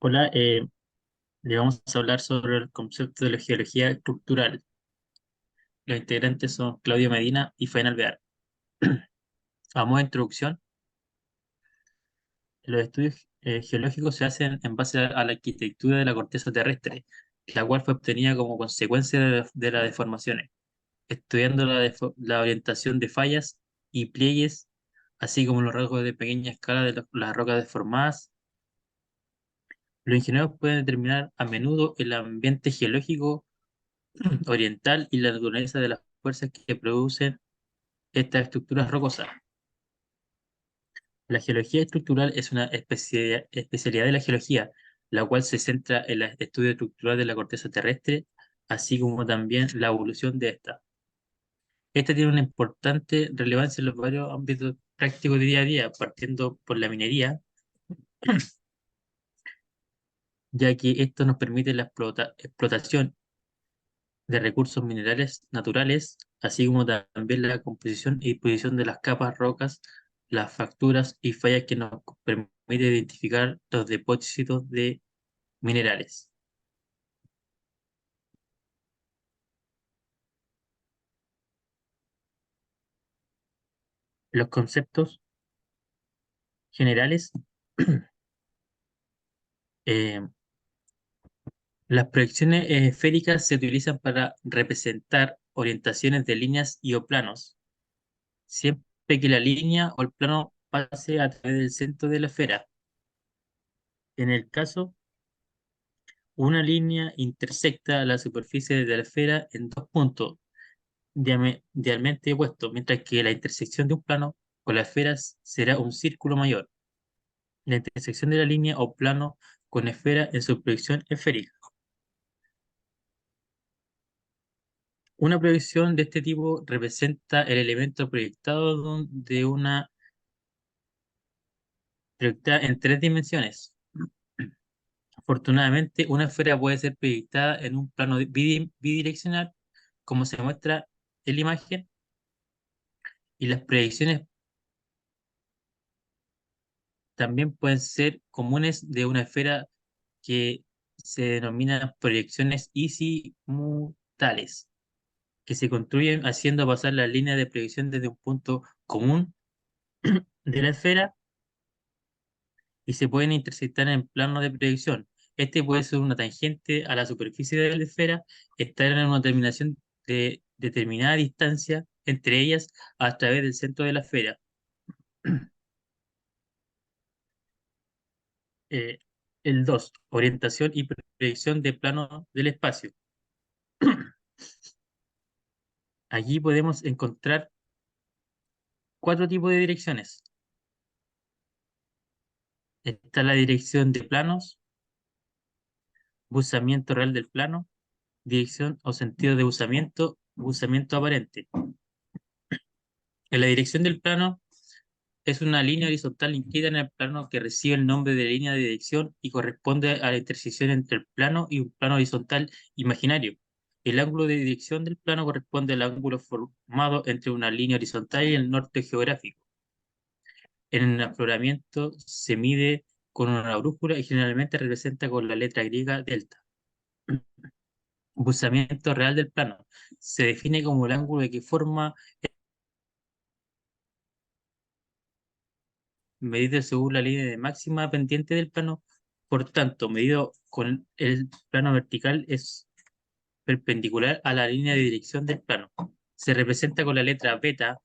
Hola, le vamos a hablar sobre el concepto de la geología estructural. Los integrantes son Claudio Medina y Fabián Alvear. A modo de introducción, los estudios geológicos se hacen en base a la arquitectura de la corteza terrestre, la cual fue obtenida como consecuencia de las deformaciones, estudiando la orientación de fallas y pliegues, así como los rasgos de pequeña escala de las rocas deformadas. Los ingenieros pueden determinar a menudo el ambiente geológico oriental y la naturaleza de las fuerzas que producen estas estructuras rocosas. La geología estructural es una especialidad de la geología, la cual se centra en el estudio estructural de la corteza terrestre, así como también la evolución de esta. Esta tiene una importante relevancia en los varios ámbitos prácticos de día a día, partiendo por la minería, ya que esto nos permite la explotación de recursos minerales naturales, así como también la composición y posición de las capas, rocas, las fracturas y fallas que nos permite identificar los depósitos de minerales. Los conceptos generales, eh, las proyecciones esféricas se utilizan para representar orientaciones de líneas y o planos, siempre que la línea o el plano pase a través del centro de la esfera. En el caso una línea intersecta la superficie de la esfera en dos puntos diametralmente opuestos, mientras que la intersección de un plano con la esfera será un círculo mayor. La intersección de la línea o plano con esfera en su proyección esférica. Una proyección de este tipo representa el elemento proyectado de una proyectada en tres dimensiones. Afortunadamente, una esfera puede ser proyectada en un plano bidireccional, como se muestra en la imagen, y las proyecciones también pueden ser comunes de una esfera que se denominan proyecciones azimutales, que se construyen haciendo pasar la línea de proyección desde un punto común de la esfera y se pueden intersectar en plano de proyección. Este puede ser una tangente a la superficie de la esfera, estar en una terminación de determinada distancia entre ellas a través del centro de la esfera. Eh, el 2, orientación y proyección de plano del espacio. Allí podemos encontrar cuatro tipos de direcciones. Está la dirección de planos, buzamiento real del plano, dirección o sentido de buzamiento aparente. En la dirección del plano es una línea horizontal inclinada en el plano que recibe el nombre de línea de dirección y corresponde a la intersección entre el plano y un plano horizontal imaginario. El ángulo de dirección del plano corresponde al ángulo formado entre una línea horizontal y el norte geográfico. En el afloramiento se mide con una brújula y generalmente representa con la letra griega delta. Buzamiento real del plano. Se define como el ángulo que forma medido según la línea de máxima pendiente del plano. Por tanto, medido con el plano vertical es perpendicular a la línea de dirección del plano. Se representa con la letra beta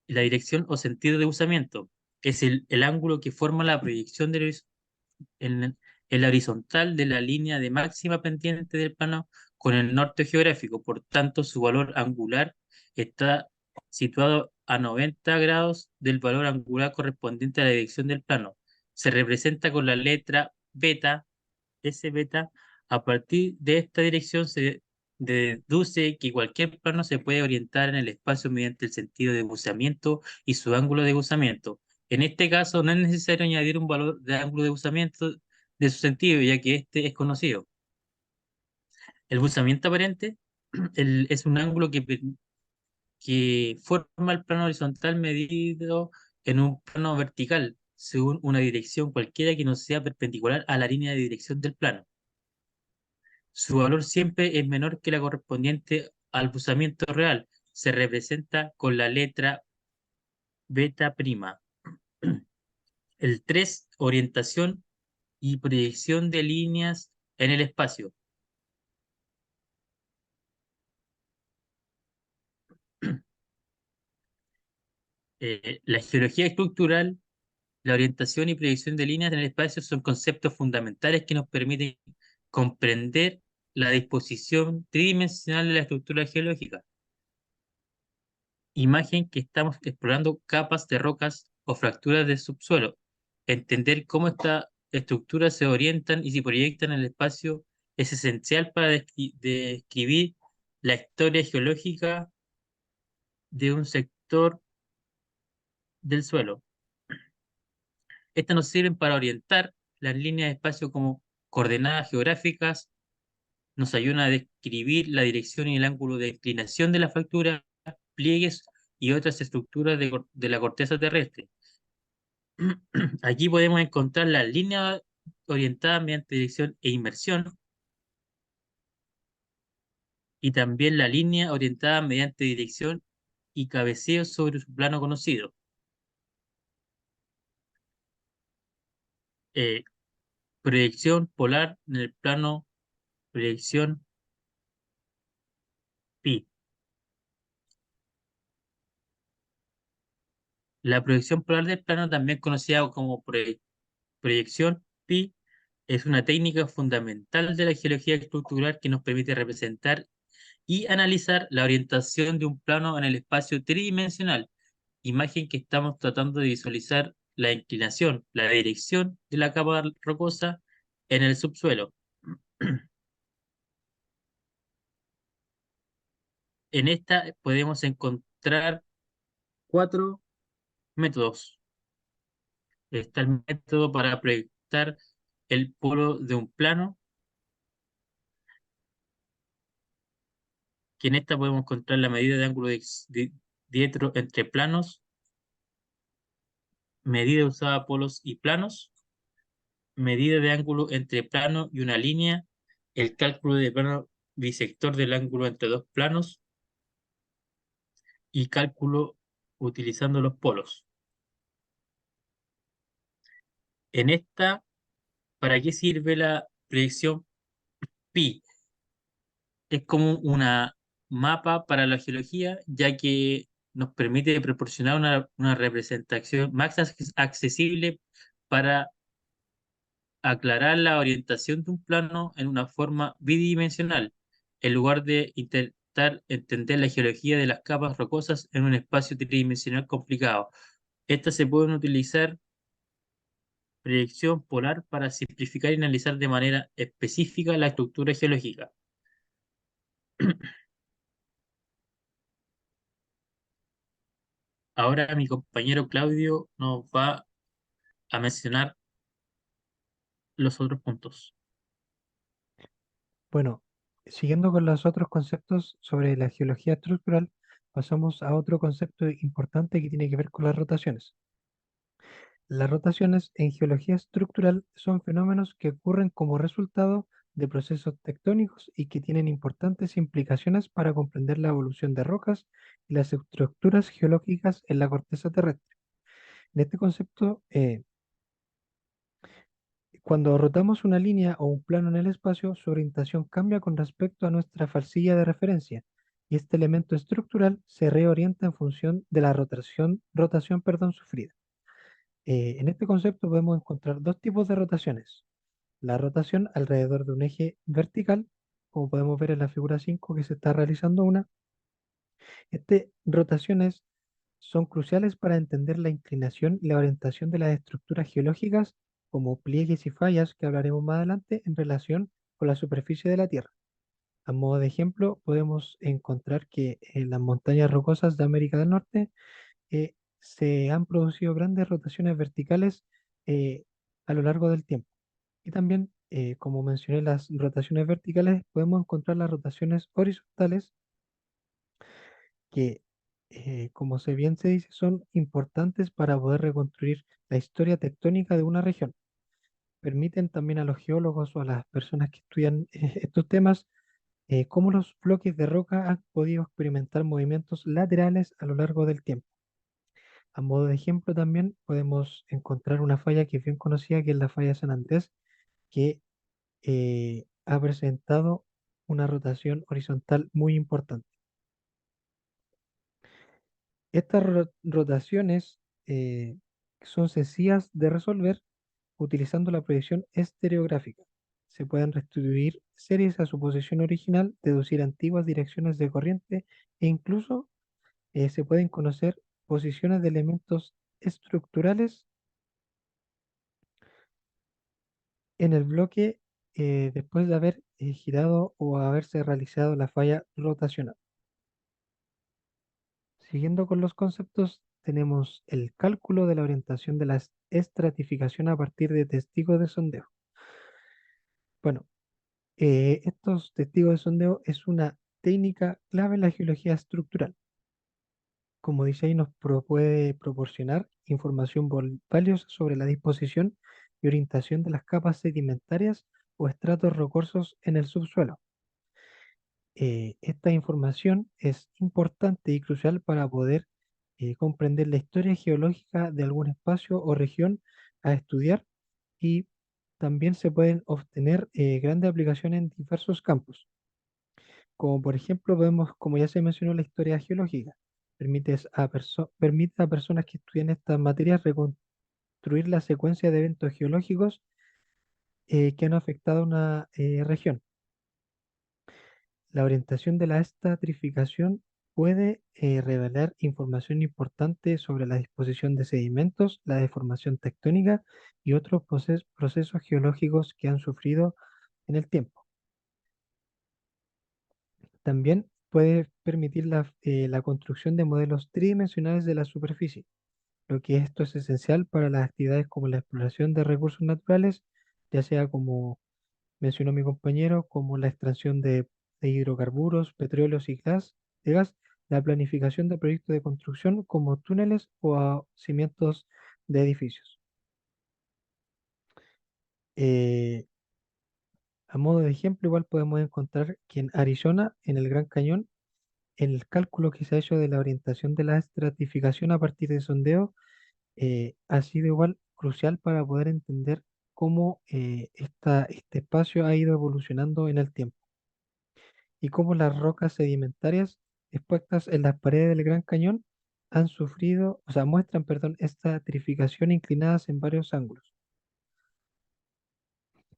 la dirección o sentido de buzamiento. Es el ángulo que forma la proyección en, en la horizontal de la línea de máxima pendiente del plano con el norte geográfico. Por tanto, su valor angular está situado a 90 grados del valor angular correspondiente a la dirección del plano. Se representa con la letra beta, S beta. A partir de esta dirección se deduce que cualquier plano se puede orientar en el espacio mediante el sentido de buzamiento y su ángulo de buzamiento. En este caso, no es necesario añadir un valor de ángulo de buzamiento de su sentido, ya que este es conocido. El buzamiento aparente es un ángulo que forma el plano horizontal medido en un plano vertical. según una dirección cualquiera que no sea perpendicular a la línea de dirección del plano. Su valor siempre es menor que la correspondiente al buzamiento real. Se representa con la letra beta prima. El 3, orientación y proyección de líneas en el espacio. La geología estructural, la orientación y proyección de líneas en el espacio son conceptos fundamentales que nos permiten comprender la disposición tridimensional de la estructura geológica. Imagen que estamos explorando capas de rocas o fracturas del subsuelo. Entender cómo estas estructuras se orientan y se proyectan en el espacio es esencial para describir la historia geológica de un sector del suelo. Estas nos sirven para orientar las líneas de espacio como coordenadas geográficas, nos ayudan a describir la dirección y el ángulo de inclinación de la fractura, pliegues y otras estructuras de la corteza terrestre. Aquí podemos encontrar las líneas orientadas mediante dirección e inmersión y también la línea orientada mediante dirección y cabeceo sobre su plano conocido. Eh, Proyección polar en el plano, proyección pi. La proyección polar del plano, también conocida como proyección pi, es una técnica fundamental de la geología estructural que nos permite representar y analizar la orientación de un plano en el espacio tridimensional, imagen que estamos tratando de visualizar la inclinación, la dirección de la capa rocosa en el subsuelo. En esta podemos encontrar 4 métodos. Está el método para proyectar el polo de un plano, que en esta podemos encontrar la medida de ángulo dietro entre planos, medida usada a polos y planos, medida de ángulo entre plano y una línea, el cálculo de plano bisector del ángulo entre dos planos y cálculo utilizando los polos. En esta, ¿para qué sirve la proyección pi? Es como una mapa para la geología, ya que nos permite proporcionar una representación más accesible para aclarar la orientación de un plano en una forma bidimensional, en lugar de intentar entender la geología de las capas rocosas en un espacio tridimensional complicado. Estas se pueden utilizar proyección polar para simplificar y analizar de manera específica la estructura geológica. Ahora mi compañero Claudio nos va a mencionar los otros puntos. Bueno, siguiendo con los otros conceptos sobre la geología estructural, pasamos a otro concepto importante que tiene que ver con las rotaciones. Las rotaciones en geología estructural son fenómenos que ocurren como resultado de procesos tectónicos y que tienen importantes implicaciones para comprender la evolución de rocas y las estructuras geológicas en la corteza terrestre. En este concepto, cuando rotamos una línea o un plano en el espacio, su orientación cambia con respecto a nuestra falsilla de referencia, y este elemento estructural se reorienta en función de la rotación sufrida. En este concepto podemos encontrar dos tipos de rotaciones. La rotación alrededor de un eje vertical, como podemos ver en la figura 5 que se está realizando una. Estas rotaciones son cruciales para entender la inclinación y la orientación de las estructuras geológicas como pliegues y fallas que hablaremos más adelante en relación con la superficie de la Tierra. A modo de ejemplo, podemos encontrar que en las montañas rocosas de América del Norte se han producido grandes rotaciones verticales eh, a lo largo del tiempo. Y también, como mencioné, las rotaciones verticales, podemos encontrar las rotaciones horizontales que como se bien se dice, son importantes para poder reconstruir la historia tectónica de una región. Permiten también a los geólogos o a las personas que estudian estos temas cómo los bloques de roca han podido experimentar movimientos laterales a lo largo del tiempo. A modo de ejemplo también podemos encontrar una falla que es bien conocida, que es la falla de San Andrés, que ha presentado una rotación horizontal muy importante. Estas rotaciones son sencillas de resolver utilizando la proyección estereográfica. Se pueden restituir series a su posición original, deducir antiguas direcciones de corriente e incluso se pueden conocer posiciones de elementos estructurales en el bloque después de haber girado o haberse realizado la falla rotacional. Siguiendo con los conceptos, tenemos el cálculo de la orientación de la estratificación a partir de testigos de sondeo. Bueno, estos testigos de sondeo es una técnica clave en la geología estructural. Como dice ahí, puede proporcionar información valiosa sobre la disposición y orientación de las capas sedimentarias o estratos rocosos en el subsuelo. Esta información es importante y crucial para poder comprender la historia geológica de algún espacio o región a estudiar, y también se pueden obtener grandes aplicaciones en diversos campos, como por ejemplo podemos, como ya se mencionó, la historia geológica. Permite a personas que estudian estas materias reconstruir la secuencia de eventos geológicos que han afectado a una región. La orientación de la estratificación puede revelar información importante sobre la disposición de sedimentos, la deformación tectónica y otros procesos geológicos que han sufrido en el tiempo. También puede permitir la construcción de modelos tridimensionales de la superficie, lo que esto es esencial para las actividades como la exploración de recursos naturales, ya sea como mencionó mi compañero, como la extracción de hidrocarburos, petróleos y gas, la planificación de proyectos de construcción como túneles o cimientos de edificios. Eh, a modo de ejemplo, igual podemos encontrar que en Arizona, en el Gran Cañón, el cálculo que se ha hecho de la orientación de la estratificación a partir de sondeo ha sido igual crucial para poder entender cómo este espacio ha ido evolucionando en el tiempo, y cómo las rocas sedimentarias expuestas en las paredes del Gran Cañón han sufrido, o sea, muestran, perdón, esta trificación inclinadas en varios ángulos.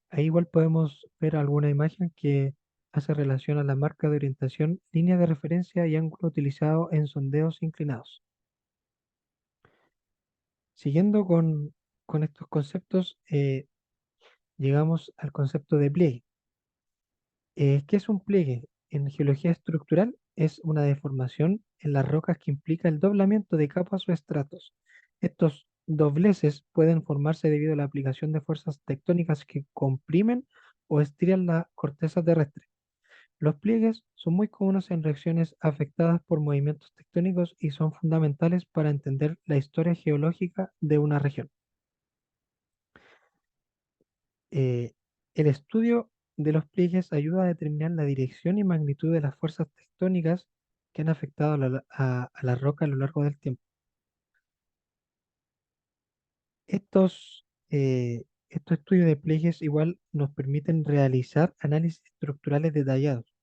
Ahí igual podemos ver alguna imagen que hace relación a la marca de orientación, línea de referencia y ángulo utilizado en sondeos inclinados. Siguiendo con estos conceptos, llegamos al concepto de pliegue. ¿Qué es un pliegue? En geología estructural es una deformación en las rocas que implica el doblamiento de capas o estratos. Estos dobleces pueden formarse debido a la aplicación de fuerzas tectónicas que comprimen o estiran la corteza terrestre. Los pliegues son muy comunes en regiones afectadas por movimientos tectónicos y son fundamentales para entender la historia geológica de una región. Eh, el estudio de los pliegues ayuda a determinar la dirección y magnitud de las fuerzas tectónicas que han afectado a la roca a lo largo del tiempo. Estos estudios de pliegues igual nos permiten realizar análisis estructurales detallados,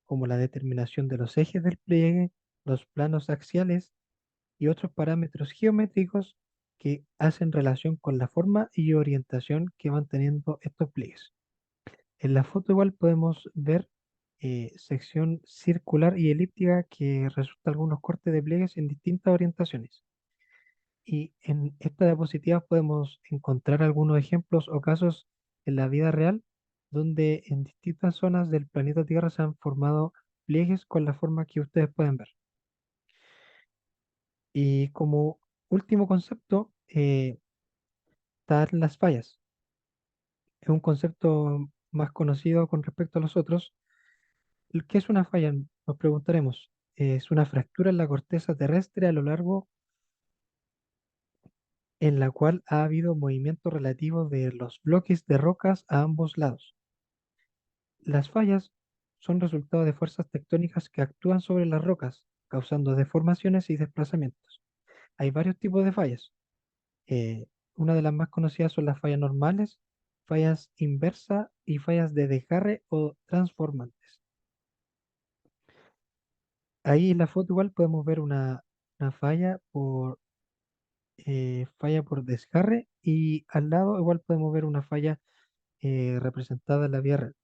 como la determinación de los ejes del pliegue, los planos axiales y otros parámetros geométricos que hacen relación con la forma y orientación que van teniendo estos pliegues. En la foto igual podemos ver sección circular y elíptica que resulta algunos cortes de pliegues en distintas orientaciones. Y en esta diapositiva podemos encontrar algunos ejemplos o casos en la vida real donde en distintas zonas del planeta Tierra se han formado pliegues con la forma que ustedes pueden ver. Y como último concepto, están las fallas. Es un concepto más conocido con respecto a los otros. ¿Qué es una falla? Nos preguntaremos. es una fractura en la corteza terrestre a lo largo en la cual ha habido movimiento relativo de los bloques de rocas a ambos lados. Las fallas son resultado de fuerzas tectónicas que actúan sobre las rocas, causando deformaciones y desplazamientos. Hay varios tipos de fallas. Eh, una de las más conocidas son las fallas normales, fallas inversa y fallas de desgarre o transformantes. Ahí en la foto igual podemos ver una falla por desgarre y al lado igual podemos ver una falla representada en la vía real.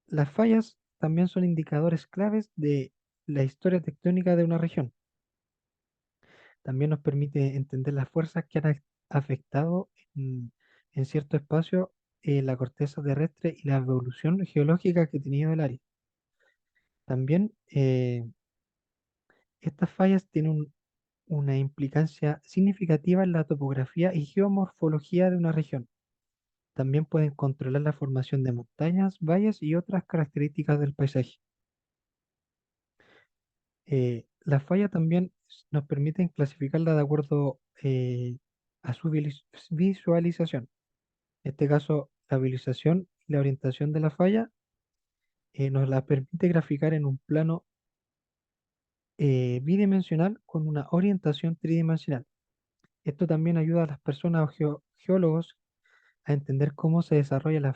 Las fallas también son indicadores claves de la historia tectónica de una región. También nos permite entender las fuerzas que han afectado en cierto espacio la corteza terrestre y la evolución geológica que ha tenido el área. También estas fallas tienen una implicancia significativa en la topografía y geomorfología de una región. También pueden controlar la formación de montañas, valles y otras características del paisaje. Las fallas también nos permiten clasificarla de acuerdo a su visualización. En este caso, la visualización y la orientación de la falla nos la permite graficar en un plano bidimensional con una orientación tridimensional. Esto también ayuda a las personas o geólogos a entender cómo se desarrolla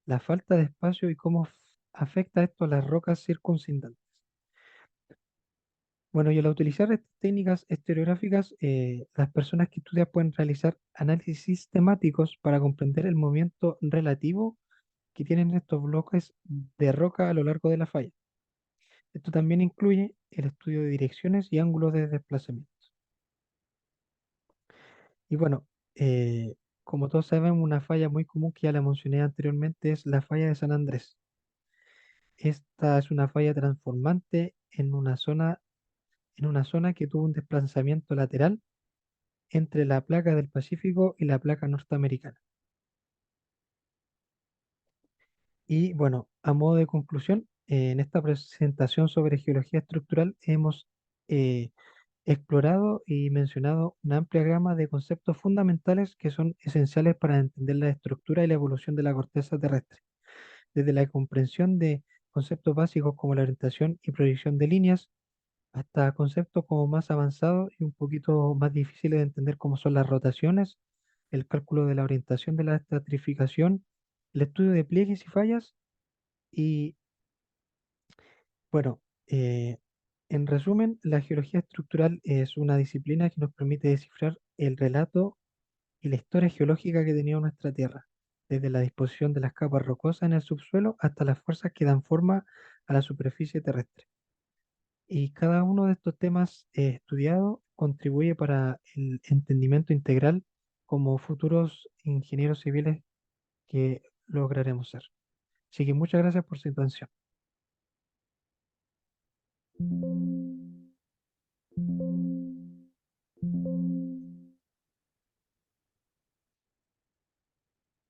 la falta de espacio y cómo afecta esto a las rocas circuncindantes. Bueno, y al utilizar estas técnicas estereográficas, las personas que estudian pueden realizar análisis sistemáticos para comprender el movimiento relativo que tienen estos bloques de roca a lo largo de la falla. Esto también incluye el estudio de direcciones y ángulos de desplazamiento. Y bueno, como todos saben, una falla muy común que ya la mencioné anteriormente es la falla de San Andrés. Esta es una falla transformante en una zona que tuvo un desplazamiento lateral entre la placa del Pacífico y la placa norteamericana. Y bueno, a modo de conclusión, en esta presentación sobre geología estructural hemos eh, explorado y mencionado una amplia gama de conceptos fundamentales que son esenciales para entender la estructura y la evolución de la corteza terrestre, desde la comprensión de conceptos básicos como la orientación y proyección de líneas, hasta conceptos como más avanzados y un poquito más difíciles de entender como son las rotaciones, el cálculo de la orientación de la estratificación, el estudio de pliegues y fallas y bueno, en resumen, la geología estructural es una disciplina que nos permite descifrar el relato y la historia geológica que tenía nuestra Tierra, desde la disposición de las capas rocosas en el subsuelo hasta las fuerzas que dan forma a la superficie terrestre. Y cada uno de estos temas estudiados contribuye para el entendimiento integral como futuros ingenieros civiles que lograremos ser. Así que muchas gracias por su atención.